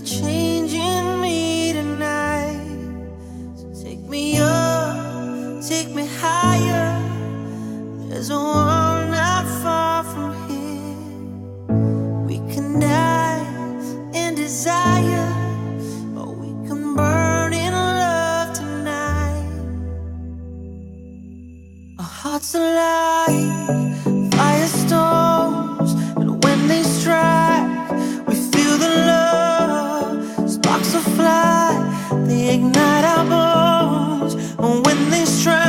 changing me tonight. So take me up, take me higher. There's a world not far from here. We can die in desire, or we can burn in love tonight. Our hearts alive, firestorms, and when they strike, we feel the love. Sparks will fly, they ignite our bones. And when they strike,